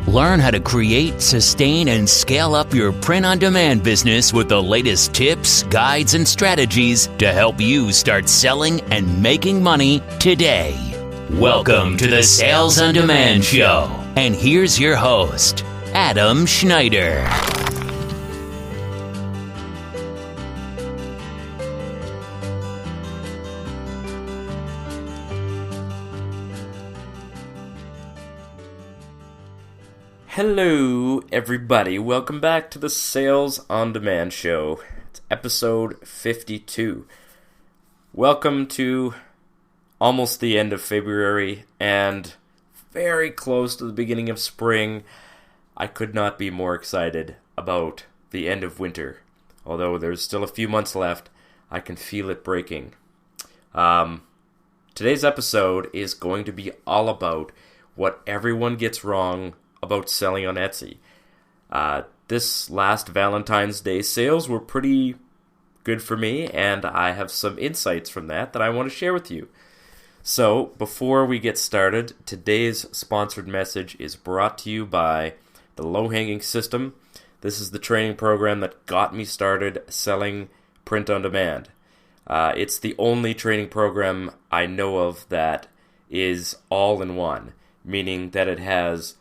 Learn how to create, sustain, and scale up your print-on-demand business with the latest tips, guides, and strategies to help you start selling and making money today. Welcome to the Sales on Demand Show. And here's your host, Adam Schneider. Hello, everybody. Welcome back to the Sales on Demand Show. It's episode 52. Welcome to almost the end of February and very close to the beginning of spring. I could not be more excited about the end of winter. Although there's still a few months left, I can feel it breaking. Today's episode is going to be all about what everyone gets wrong about selling on Etsy. This last Valentine's Day sales were pretty good for me, and I have some insights from that I want to share with you. So, before we get started, today's sponsored message is brought to you by the Low Hanging System. This is the training program that got me started selling print on demand. It's the only training program I know of that is all in one, meaning that it has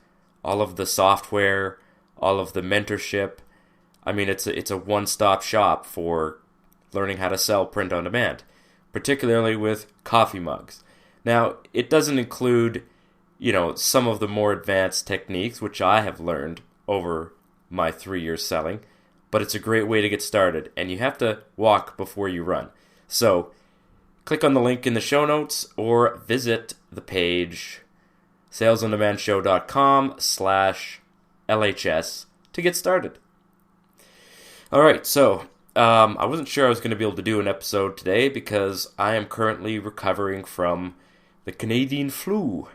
all of the software, all of the mentorship. I mean, it's a one-stop shop for learning how to sell print on demand, particularly with coffee mugs. Now, it doesn't include, some of the more advanced techniques, which I have learned over my 3 years selling, but it's a great way to get started, and you have to walk before you run. So, click on the link in the show notes or visit the page salesondemandshow.com/LHS to get started. Alright, so I wasn't sure I was going to be able to do an episode today because I am currently recovering from the Canadian flu,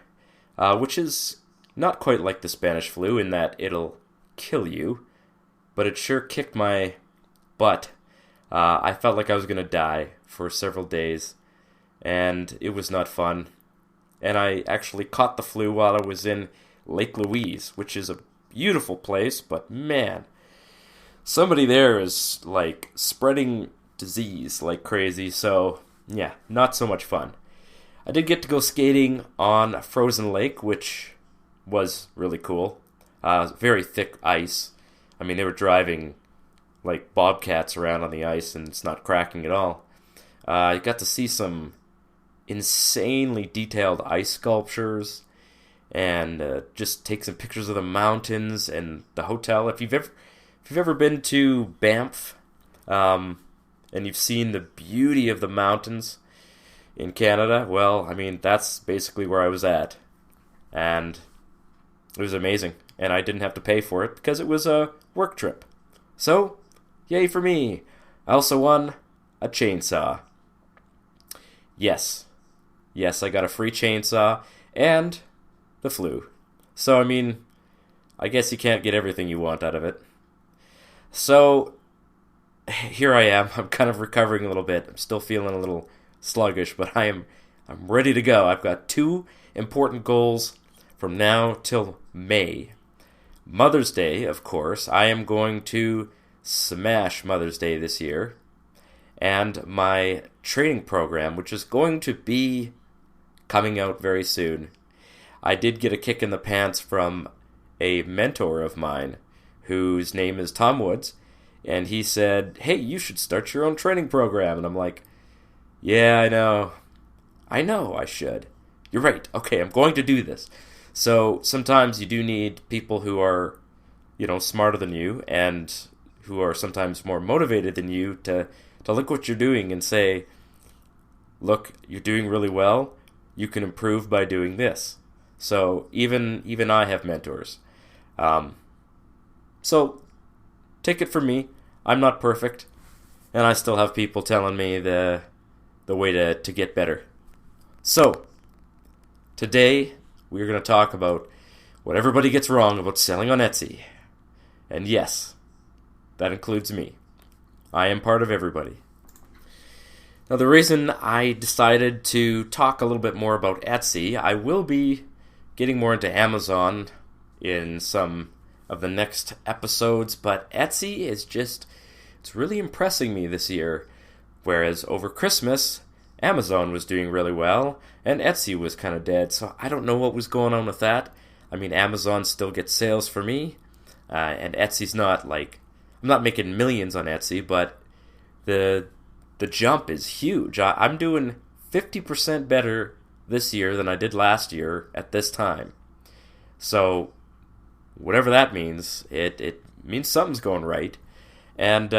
which is not quite like the Spanish flu in that it'll kill you, but it sure kicked my butt. I felt like I was going to die for several days, and it was not fun. And I actually caught the flu while I was in Lake Louise, which is a beautiful place, but man, somebody there is like spreading disease like crazy, so yeah, not so much fun. I did get to go skating on Frozen Lake, which was really cool. Very thick ice. I mean, they were driving like bobcats around on the ice and it's not cracking at all. I got to see some insanely detailed ice sculptures and just take some pictures of the mountains and the hotel. If you've ever been to Banff and you've seen the beauty of the mountains in Canada, well, I mean, that's basically where I was at, and it was amazing, and I didn't have to pay for it because it was a work trip. So, yay for me. I also won a chainsaw. Yes, I got a free chainsaw and the flu. So, I mean, I guess you can't get everything you want out of it. So, here I am. I'm kind of recovering a little bit. I'm still feeling a little sluggish, but I'm ready to go. I've got 2 important goals from now till May. Mother's Day, of course. I am going to smash Mother's Day this year. And my training program, which is going to be coming out very soon. I did get a kick in the pants from a mentor of mine whose name is Tom Woods, and he said, hey, you should start your own training program. And I'm like, yeah, I know I should. You're right. Okay, I'm going to do this. So sometimes you do need people who are, smarter than you and who are sometimes more motivated than you to look what you're doing and say, look, you're doing really well. You can improve by doing this. So even I have mentors. So take it from me. I'm not perfect, and I still have people telling me the way to get better. So today we're going to talk about what everybody gets wrong about selling on Etsy. And yes, that includes me. I am part of everybody. Now, the reason I decided to talk a little bit more about Etsy, I will be getting more into Amazon in some of the next episodes, but Etsy is just, it's really impressing me this year. Whereas over Christmas, Amazon was doing really well, and Etsy was kind of dead, so I don't know what was going on with that. I mean, Amazon still gets sales for me, and Etsy's not like, I'm not making millions on Etsy, but the jump is huge. I'm doing 50% better this year than I did last year at this time. So, whatever that means, it means something's going right. And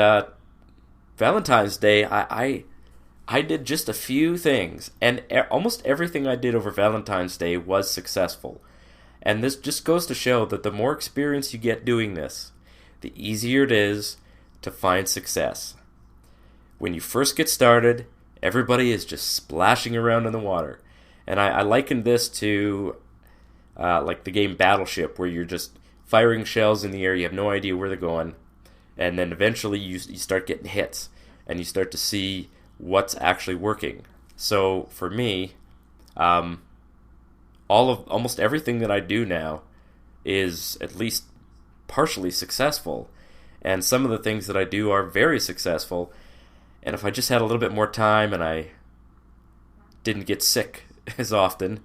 Valentine's Day, I did just a few things, and almost everything I did over Valentine's Day was successful. And this just goes to show that the more experience you get doing this, the easier it is to find success. When you first get started, everybody is just splashing around in the water. And I likened this to like the game Battleship, where you're just firing shells in the air, you have no idea where they're going, and then eventually you start getting hits, and you start to see what's actually working. So for me, almost everything that I do now is at least partially successful, and some of the things that I do are very successful. And if I just had a little bit more time and I didn't get sick as often,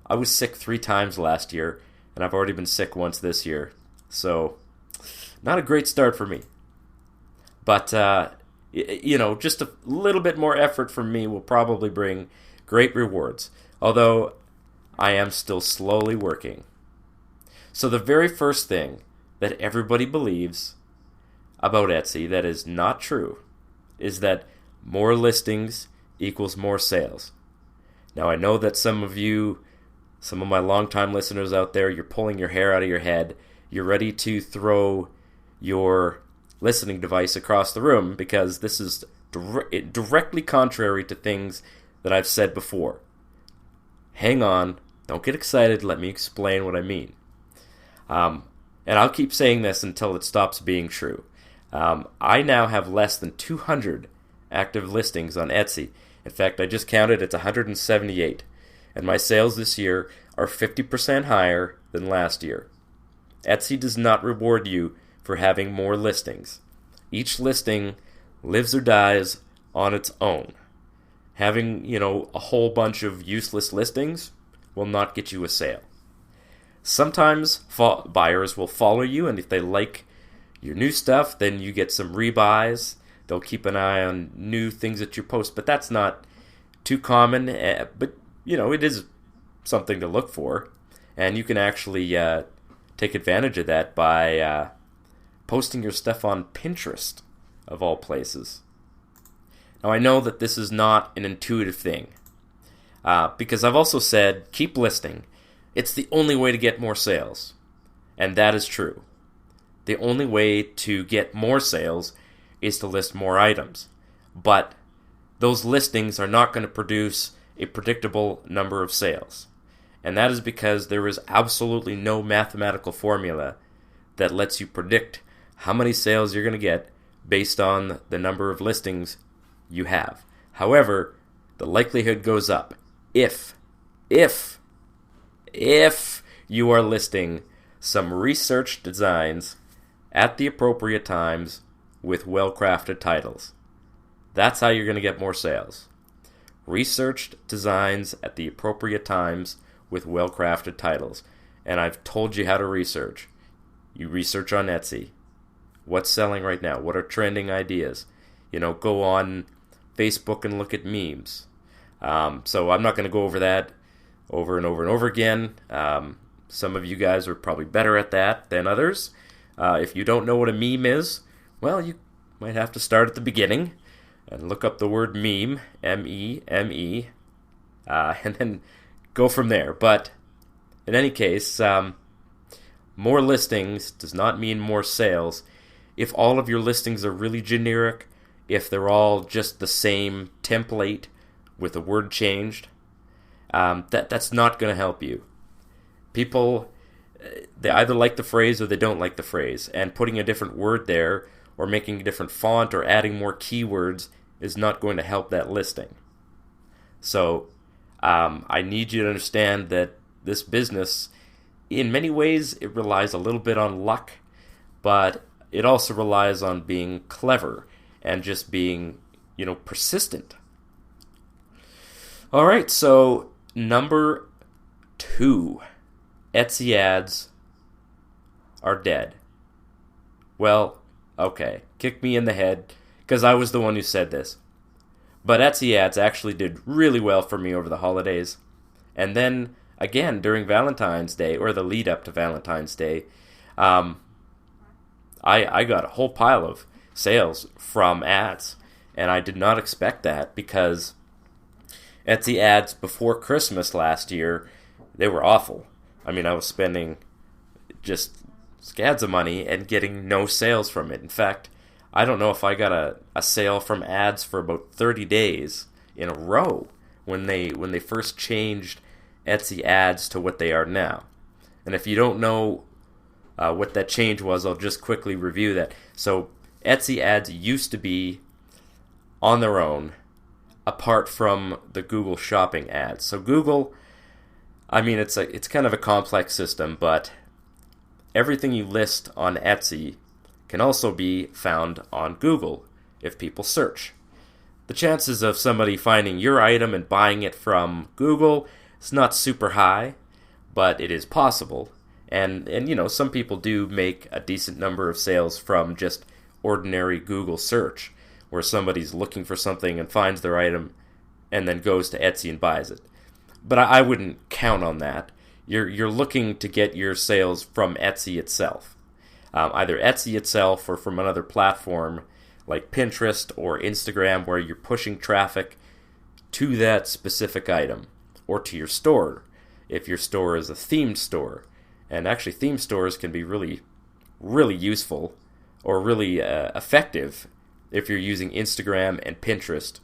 I was sick 3 times last year, and I've already been sick once this year. So, not a great start for me. But, just a little bit more effort from me will probably bring great rewards. Although, I am still slowly working. So the very first thing that everybody believes about Etsy that is not true is that more listings equals more sales. Now, I know that some of my longtime listeners out there, you're pulling your hair out of your head. You're ready to throw your listening device across the room because this is directly contrary to things that I've said before. Hang on. Don't get excited. Let me explain what I mean. And I'll keep saying this until it stops being true. I now have less than 200 active listings on Etsy. In fact, I just counted, it's 178. And my sales this year are 50% higher than last year. Etsy does not reward you for having more listings. Each listing lives or dies on its own. Having, a whole bunch of useless listings will not get you a sale. Sometimes buyers will follow you, and if they like your new stuff, then you get some rebuys. They'll keep an eye on new things that you post, but that's not too common. But, it is something to look for. And you can actually take advantage of that by posting your stuff on Pinterest, of all places. Now, I know that this is not an intuitive thing, because I've also said, keep listing. It's the only way to get more sales. And that is true. The only way to get more sales is to list more items. But those listings are not going to produce a predictable number of sales. And that is because there is absolutely no mathematical formula that lets you predict how many sales you're going to get based on the number of listings you have. However, the likelihood goes up if you are listing some researched designs at the appropriate times with well-crafted titles. That's how you're going to get more sales. Researched designs at the appropriate times with well-crafted titles. And I've told you how to research. You research on Etsy. What's selling right now? What are trending ideas? Go on Facebook and look at memes. So I'm not going to go over that over and over and over again. Some of you guys are probably better at that than others. If you don't know what a meme is, well, you might have to start at the beginning and look up the word meme, M-E-M-E, and then go from there. But in any case, more listings does not mean more sales. If all of your listings are really generic, if they're all just the same template with a word changed, that's not going to help you. People, they either like the phrase or they don't like the phrase, and putting a different word there or making a different font or adding more keywords is not going to help that listing. So I need you to understand that this business in many ways, it relies a little bit on luck, but it also relies on being clever and just being, persistent. All right, so number 2, Etsy ads are dead. Well, okay, kick me in the head, because I was the one who said this. But Etsy ads actually did really well for me over the holidays. And then, again, during Valentine's Day, or the lead up to Valentine's Day, I got a whole pile of sales from ads. And I did not expect that, because Etsy ads before Christmas last year, they were awful. I mean, I was spending just scads of money and getting no sales from it. In fact, I don't know if I got a sale from ads for about 30 days in a row when they first changed Etsy ads to what they are now. And if you don't know what that change was, I'll just quickly review that. So Etsy ads used to be on their own, apart from the Google shopping ads. So Google, I mean, it's kind of a complex system, but everything you list on Etsy can also be found on Google if people search. The chances of somebody finding your item and buying it from Google is not super high, but it is possible. And some people do make a decent number of sales from just ordinary Google search, where somebody's looking for something and finds their item and then goes to Etsy and buys it. But I wouldn't count on that. You're looking to get your sales from Etsy itself. Either Etsy itself or from another platform like Pinterest or Instagram, where you're pushing traffic to that specific item, or to your store if your store is a themed store. And actually, themed stores can be really, really useful or really effective if you're using Instagram and Pinterest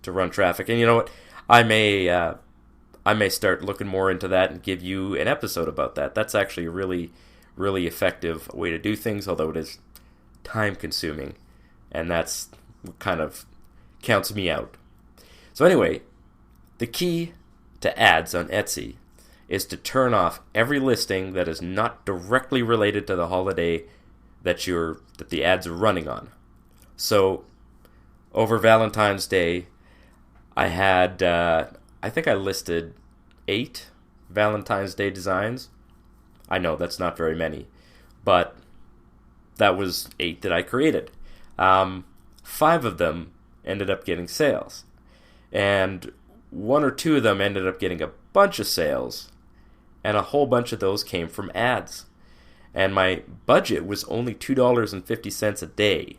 to run traffic. And you know what? I may start looking more into that and give you an episode about that. That's actually a really, really effective way to do things, although it is time consuming, and that's what kind of counts me out. So anyway, the key to ads on Etsy is to turn off every listing that is not directly related to the holiday that the ads are running on. So over Valentine's Day, I had I think I listed 8 Valentine's Day designs. I know that's not very many, but that was 8 that I created. 5 of them ended up getting sales, and 1 or 2 of them ended up getting a bunch of sales, and a whole bunch of those came from ads. And my budget was only $2.50 a day,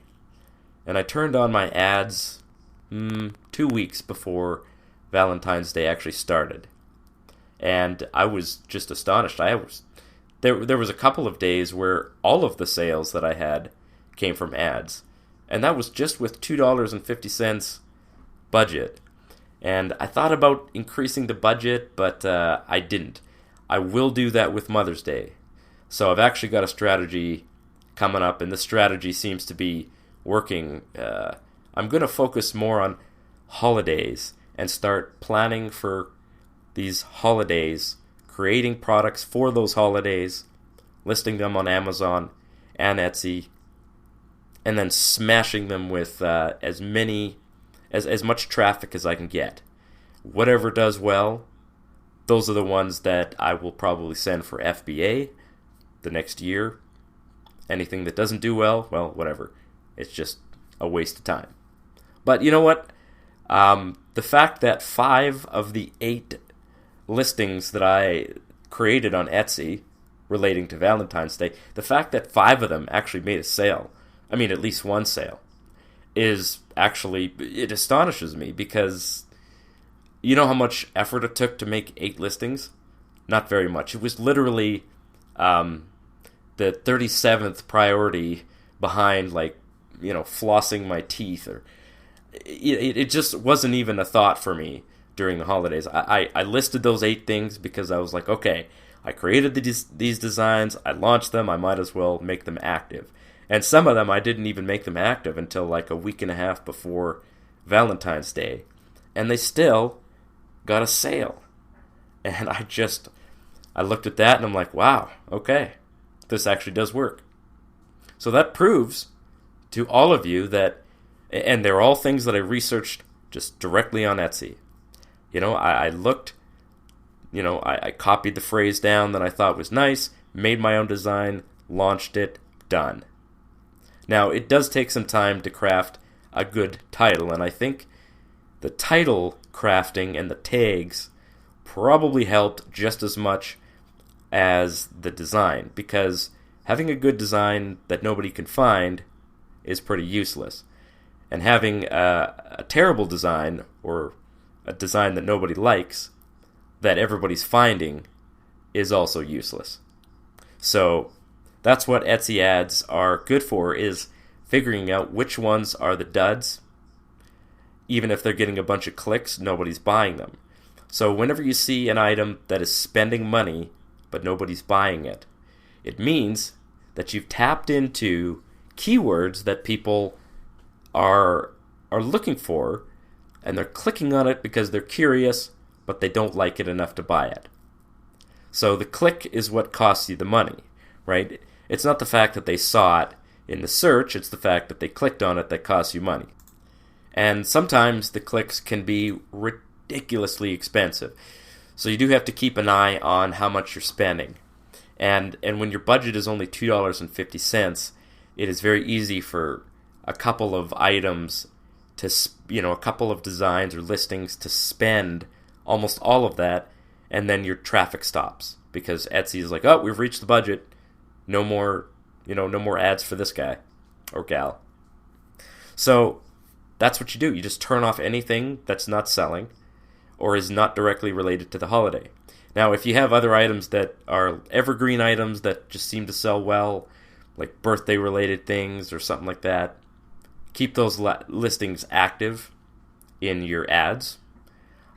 and I turned on my ads 2 weeks before Valentine's Day actually started, and I was just astonished. There was a couple of days where all of the sales that I had came from ads, and that was just with $2.50 budget. And I thought about increasing the budget, but I didn't. I will do that with Mother's Day. So I've actually got a strategy coming up, and this strategy seems to be working. I'm going to focus more on holidays and start planning for these holidays, creating products for those holidays, listing them on Amazon and Etsy, and then smashing them with as much traffic as I can get. Whatever does well, those are the ones that I will probably send for FBA the next year. Anything that doesn't do well, whatever. It's just a waste of time. But you know what? The fact that 5 of the 8 listings that I created on Etsy relating to Valentine's Day, the fact that 5 of them actually made a sale, I mean at least one sale, it astonishes me, because you know how much effort it took to make 8 listings? Not very much. It was literally the 37th priority behind, flossing my teeth, or it just wasn't even a thought for me during the holidays. I listed those 8 things because I was like, okay, I created these designs, I launched them, I might as well make them active. And some of them I didn't even make them active until like a week and a half before Valentine's Day. And they still got a sale. And I looked at that and I'm like, wow, okay, this actually does work. So that proves to all of you that, and they're all things that I researched just directly on Etsy. I looked, I copied the phrase down that I thought was nice, made my own design, launched it, done. Now, it does take some time to craft a good title, and I think the title crafting and the tags probably helped just as much as the design, because having a good design that nobody can find is pretty useless. And having a terrible design, or a design that nobody likes, that everybody's finding, is also useless. So that's what Etsy ads are good for, is figuring out which ones are the duds. Even if they're getting a bunch of clicks, nobody's buying them. So whenever you see an item that is spending money, but nobody's buying it, it means that you've tapped into keywords that people are looking for, and they're clicking on it because they're curious, but they don't like it enough to buy it. So the click is what costs you the money, right? It's not the fact that they saw it in the search, it's the fact that they clicked on it that costs you money. And sometimes the clicks can be ridiculously expensive. So you do have to keep an eye on how much you're spending. And when your budget is only $2.50, it is very easy for a couple of items to, a couple of designs or listings to spend almost all of that, and then your traffic stops because Etsy is like, oh, we've reached the budget. No more ads for this guy or gal. So that's what you do. You just turn off anything that's not selling or is not directly related to the holiday. Now, if you have other items that are evergreen items that just seem to sell well, like birthday-related things or something like that, keep those listings active in your ads,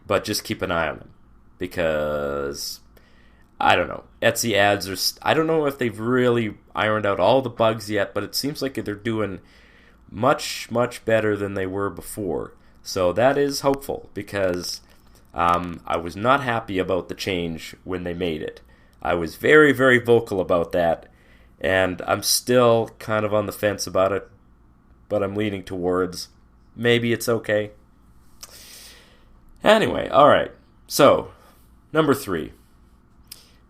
but just keep an eye on them. Because, I don't know, Etsy ads are, I don't know if they've really ironed out all the bugs yet, but it seems like they're doing much, much better than they were before. So that is hopeful, because I was not happy about the change when they made it. I was very, very vocal about that, and I'm still kind of on the fence about it, but I'm leaning towards maybe it's okay. Anyway, alright, so number 3.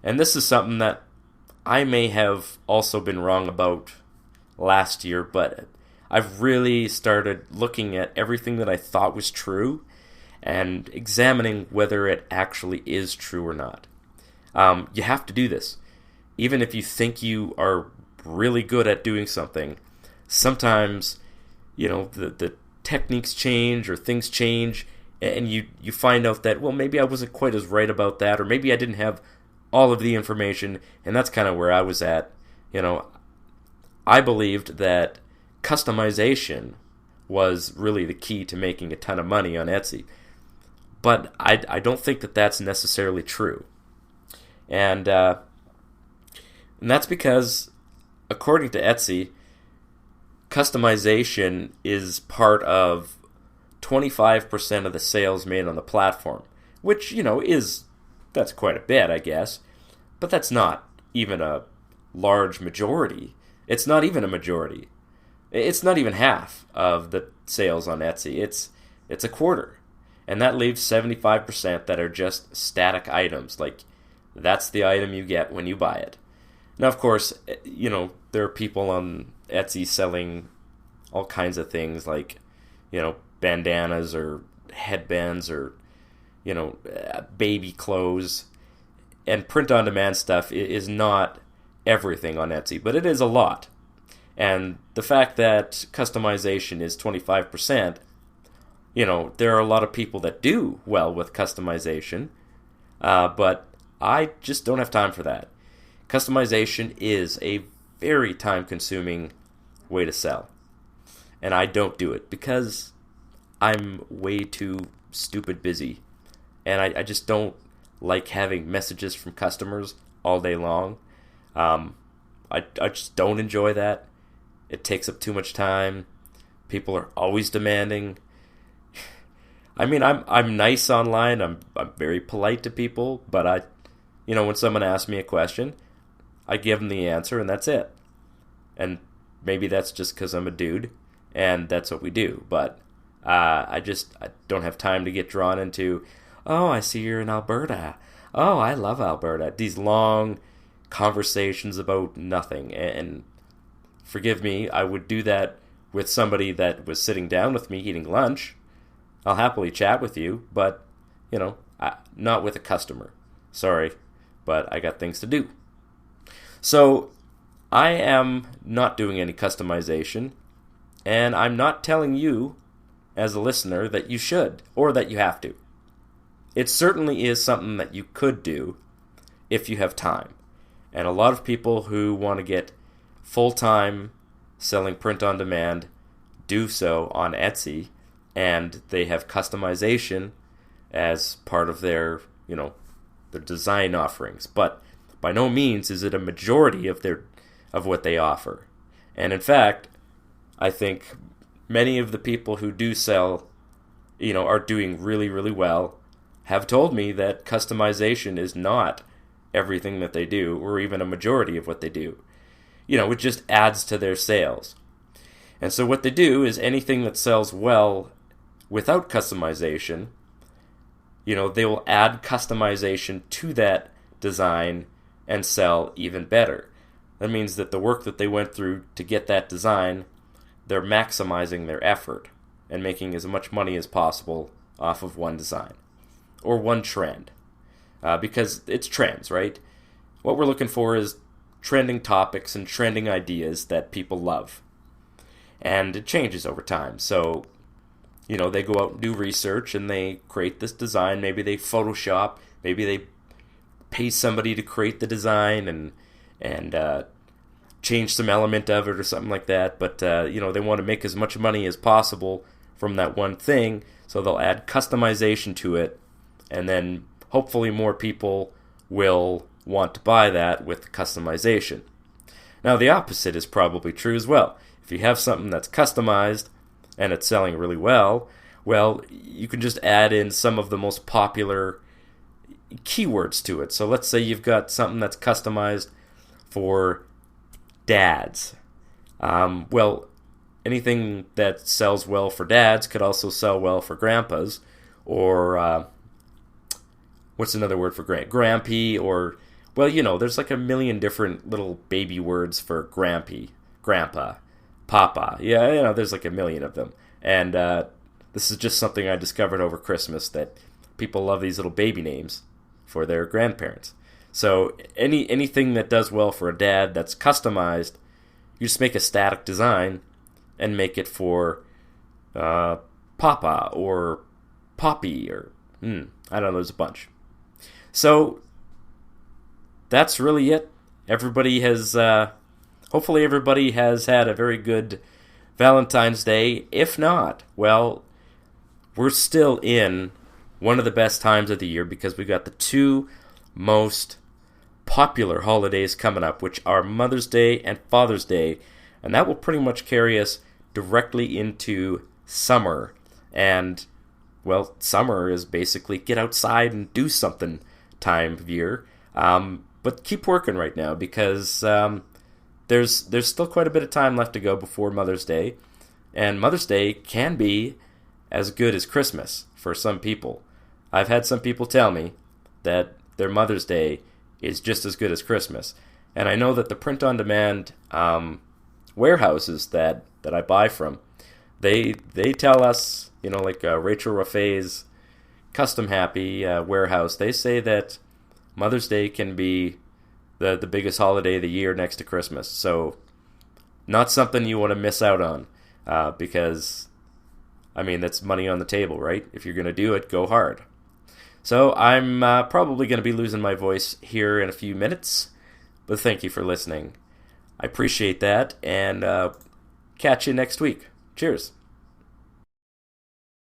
And this is something that I may have also been wrong about last year, but I've really started looking at everything that I thought was true and examining whether it actually is true or not. You have to do this. Even if you think you are really good at doing something, sometimes, the techniques change or things change, and you find out that, well, maybe I wasn't quite as right about that, or maybe I didn't have all of the information, and that's kind of where I was at. I believed that customization was really the key to making a ton of money on Etsy. But I don't think that that's necessarily true. And that's because, according to Etsy, customization is part of 25% of the sales made on the platform, which, that's quite a bit, I guess. But that's not even a large majority. It's not even a majority. It's not even half of the sales on Etsy. It's a quarter. And that leaves 75% that are just static items. Like, that's the item you get when you buy it. Now, of course, there are people on Etsy selling all kinds of things like, bandanas or headbands or, baby clothes. And print-on-demand stuff is not everything on Etsy, but it is a lot. And the fact that customization is 25%, there are a lot of people that do well with customization, but I just don't have time for that. Customization is a very time-consuming way to sell, and I don't do it because I'm way too stupid busy, and I just don't like having messages from customers all day long. I just don't enjoy that. It takes up too much time. People are always demanding. I mean, I'm nice online. I'm very polite to people, but when someone asks me a question, I give them the answer and that's it. And maybe that's just because I'm a dude and that's what we do. But I don't have time to get drawn into, oh, I see you're in Alberta. Oh, I love Alberta. These long conversations about nothing. And forgive me, I would do that with somebody that was sitting down with me eating lunch. I'll happily chat with you, but, not with a customer. Sorry, but I got things to do. So I am not doing any customization, and I'm not telling you as a listener that you should or that you have to. It certainly is something that you could do if you have time. And a lot of people who want to get full-time selling print on demand do so on Etsy, and they have customization as part of their design offerings. But by no means is it a majority of what they offer. And in fact, I think many of the people who do sell, are doing really, really well, have told me that customization is not everything that they do, or even a majority of what they do. It just adds to their sales. And so what they do is anything that sells well without customization, they will add customization to that design and sell even better. That means that the work that they went through to get that design, they're maximizing their effort and making as much money as possible off of one design or one trend. Because it's trends, right? What we're looking for is trending topics and trending ideas that people love. And it changes over time. So, they go out and do research and they create this design. Maybe they Photoshop. Maybe they pay somebody to create the design and change some element of it or something like that. But, they want to make as much money as possible from that one thing. So they'll add customization to it. And then hopefully more people will want to buy that with customization. Now, the opposite is probably true as well. If you have something that's customized and it's selling really well, you can just add in some of the most popular keywords to it. So let's say you've got something that's customized for dads. Anything that sells well for dads could also sell well for grandpas, or what's another word for grampy, or there's like a million different little baby words for grampy, grandpa, papa. Yeah, there's like a million of them. And this is just something I discovered over Christmas, that people love these little baby names for their grandparents. So anything that does well for a dad that's customized, you just make a static design and make it for papa or poppy or I don't know, there's a bunch. So that's really it. Hopefully everybody has had a very good Valentine's Day. If not, we're still in one of the best times of the year because we got the two most popular holidays coming up, which are Mother's Day and Father's Day. And that will pretty much carry us directly into summer. And, summer is basically get outside and do something time of year. But keep working right now because there's still quite a bit of time left to go before Mother's Day. And Mother's Day can be as good as Christmas for some people. I've had some people tell me that their Mother's Day is just as good as Christmas. And I know that the print-on-demand warehouses that I buy from, they tell us, like Rachel Raffay's Custom Happy warehouse, they say that Mother's Day can be the biggest holiday of the year next to Christmas. So not something you want to miss out on because, that's money on the table, right? If you're going to do it, go hard. So I'm probably going to be losing my voice here in a few minutes, but thank you for listening. I appreciate that, and catch you next week. Cheers.